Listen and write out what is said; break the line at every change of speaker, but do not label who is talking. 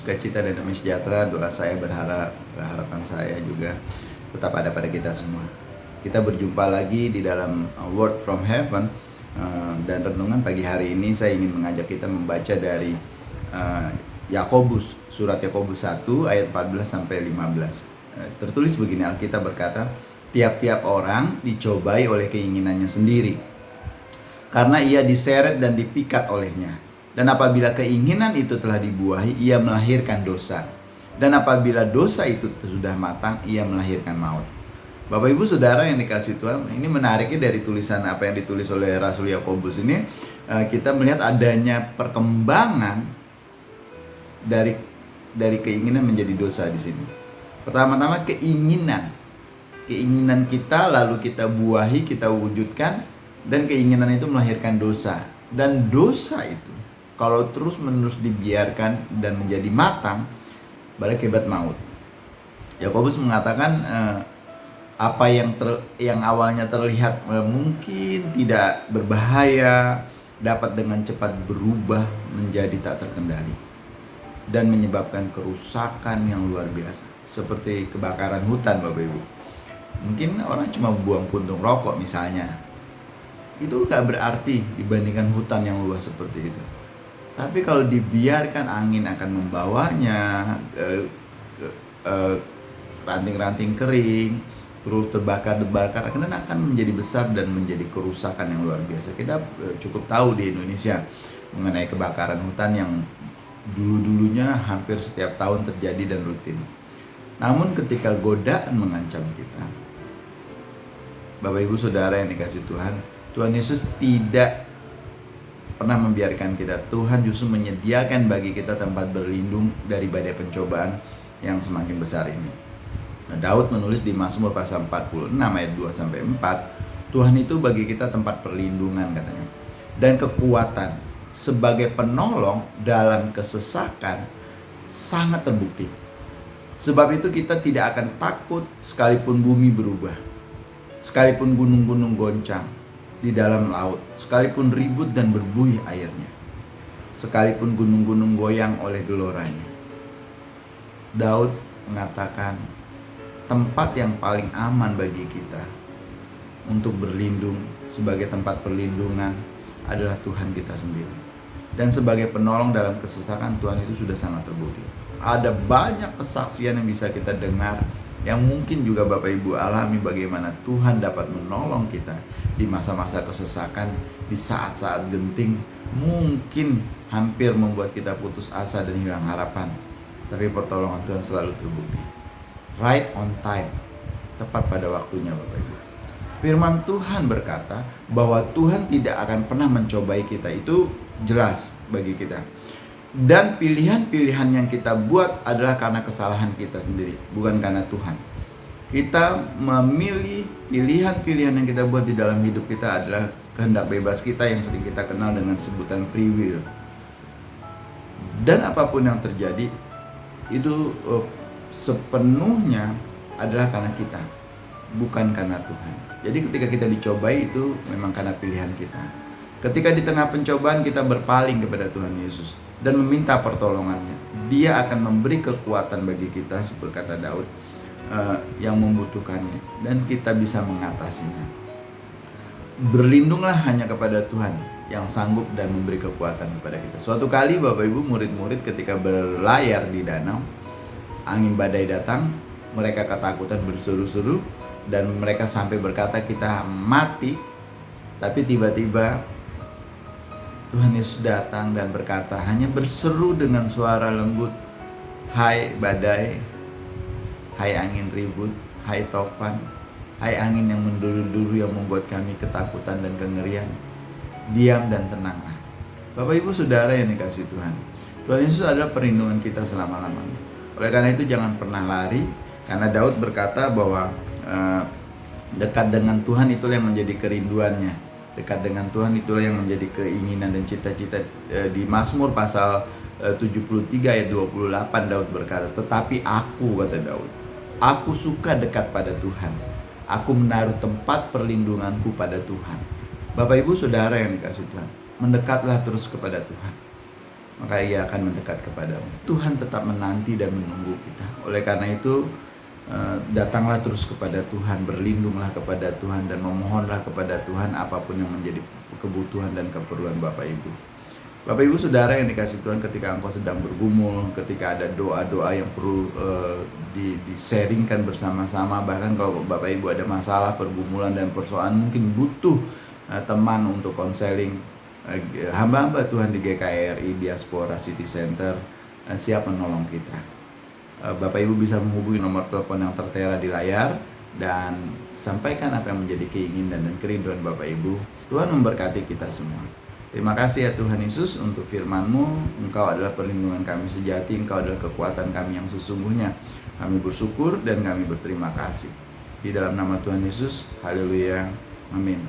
sukacita dan damai sejahtera. Doa saya berharap, harapan saya juga tetap ada pada kita semua. Kita berjumpa lagi di dalam Word from Heaven, dan renungan pagi hari ini saya ingin mengajak kita membaca dari Yakobus, surat Yakobus 1 ayat 14 sampai 15. Tertulis begini, Alkitab berkata, tiap-tiap orang dicobai oleh keinginannya sendiri, karena ia diseret dan dipikat olehnya. Dan apabila keinginan itu telah dibuahi, ia melahirkan dosa. Dan apabila dosa itu sudah matang, ia melahirkan maut. Bapak Ibu Saudara yang dikasihi Tuhan, ini menariknya dari tulisan apa yang ditulis oleh Rasul Yakobus ini, kita melihat adanya perkembangan dari keinginan menjadi dosa di sini. Pertama-tama keinginan kita, lalu kita buahi, kita wujudkan, dan keinginan itu melahirkan dosa. Dan dosa itu kalau terus-menerus dibiarkan dan menjadi matang, berakibat maut. Yakobus mengatakan apa yang awalnya terlihat mungkin tidak berbahaya dapat dengan cepat berubah menjadi tak terkendali dan menyebabkan kerusakan yang luar biasa, seperti kebakaran hutan, Bapak Ibu. Mungkin orang cuma buang puntung rokok misalnya, itu gak berarti dibandingkan hutan yang luas seperti itu. Tapi kalau dibiarkan, angin akan membawanya, ranting-ranting kering, terus terbakar, kemudian akan menjadi besar dan menjadi kerusakan yang luar biasa. Kita cukup tahu di Indonesia mengenai kebakaran hutan yang dulu-dulunya hampir setiap tahun terjadi dan rutin. Namun ketika godaan mengancam kita, Bapak Ibu Saudara yang dikasihi Tuhan, Tuhan Yesus tidak pernah membiarkan kita. Tuhan justru menyediakan bagi kita tempat berlindung dari badai pencobaan yang semakin besar ini. Nah, Daud menulis di Mazmur pasal 46 ayat 2 sampai 4, Tuhan itu bagi kita tempat perlindungan katanya, dan kekuatan sebagai penolong dalam kesesakan sangat terbukti. Sebab itu kita tidak akan takut sekalipun bumi berubah, sekalipun gunung-gunung goncang di dalam laut, sekalipun ribut dan berbuih airnya, sekalipun gunung-gunung goyang oleh geloranya. Daud mengatakan tempat yang paling aman bagi kita untuk berlindung sebagai tempat perlindungan adalah Tuhan kita sendiri. Dan sebagai penolong dalam kesesakan, Tuhan itu sudah sangat terbukti. Ada banyak kesaksian yang bisa kita dengar, yang mungkin juga Bapak Ibu alami, bagaimana Tuhan dapat menolong kita di masa-masa kesesakan, di saat-saat genting, mungkin hampir membuat kita putus asa dan hilang harapan. Tapi pertolongan Tuhan selalu terbukti. Right on time, tepat pada waktunya Bapak Ibu. Firman Tuhan berkata bahwa Tuhan tidak akan pernah mencobai kita, itu jelas bagi kita. Dan pilihan-pilihan yang kita buat adalah karena kesalahan kita sendiri, bukan karena Tuhan. Kita memilih pilihan-pilihan yang kita buat di dalam hidup kita adalah kehendak bebas kita yang sering kita kenal dengan sebutan free will. Dan apapun yang terjadi itu sepenuhnya adalah karena kita, bukan karena Tuhan. Jadi ketika kita dicobai itu memang karena pilihan kita. Ketika di tengah pencobaan kita berpaling kepada Tuhan Yesus dan meminta pertolongannya, Dia akan memberi kekuatan bagi kita, seperti kata Daud, yang membutuhkannya, dan kita bisa mengatasinya. Berlindunglah hanya kepada Tuhan yang sanggup dan memberi kekuatan kepada kita. Suatu kali Bapak Ibu, murid-murid ketika berlayar di danau, angin badai datang, mereka ketakutan berseru-seru, dan mereka sampai berkata kita mati. Tapi tiba-tiba Tuhan Yesus datang dan berkata, hanya berseru dengan suara lembut, hai badai, hai angin ribut, hai topan, hai angin yang menduru-duru yang membuat kami ketakutan dan kengerian, diam dan tenanglah. Bapak Ibu Saudara yang dikasihi Tuhan, Tuhan Yesus adalah perlindungan kita selama-lamanya. Oleh karena itu jangan pernah lari, karena Daud berkata bahwa dekat dengan Tuhan itulah yang menjadi kerinduannya. Dekat dengan Tuhan itulah yang menjadi keinginan dan cita-cita. Di Mazmur pasal 73 ayat 28 Daud berkata, tetapi aku, kata Daud, aku suka dekat pada Tuhan. Aku menaruh tempat perlindunganku pada Tuhan. Bapak Ibu Saudara yang dikasihi Tuhan, mendekatlah terus kepada Tuhan. maka Ia akan mendekat kepadamu. Tuhan tetap menanti dan menunggu kita. Oleh karena itu, datanglah terus kepada Tuhan, berlindunglah kepada Tuhan, dan memohonlah kepada Tuhan apapun yang menjadi kebutuhan dan keperluan Bapak Ibu. Bapak Ibu Saudara yang dikasih Tuhan, ketika engkau sedang bergumul, ketika ada doa-doa yang perlu di-sharingkan bersama-sama, bahkan kalau Bapak Ibu ada masalah, pergumulan dan persoalan, mungkin butuh teman untuk konseling, hamba-hamba Tuhan di GKRI Diaspora City Center siap menolong kita. Bapak Ibu bisa menghubungi nomor telepon yang tertera di layar dan sampaikan apa yang menjadi keinginan dan kerinduan Bapak Ibu. Tuhan memberkati kita semua. Terima kasih ya Tuhan Yesus untuk firman-Mu. Engkau adalah perlindungan kami sejati, Engkau adalah kekuatan kami yang sesungguhnya. Kami bersyukur dan kami berterima kasih. Di dalam nama Tuhan Yesus, haleluya, amin.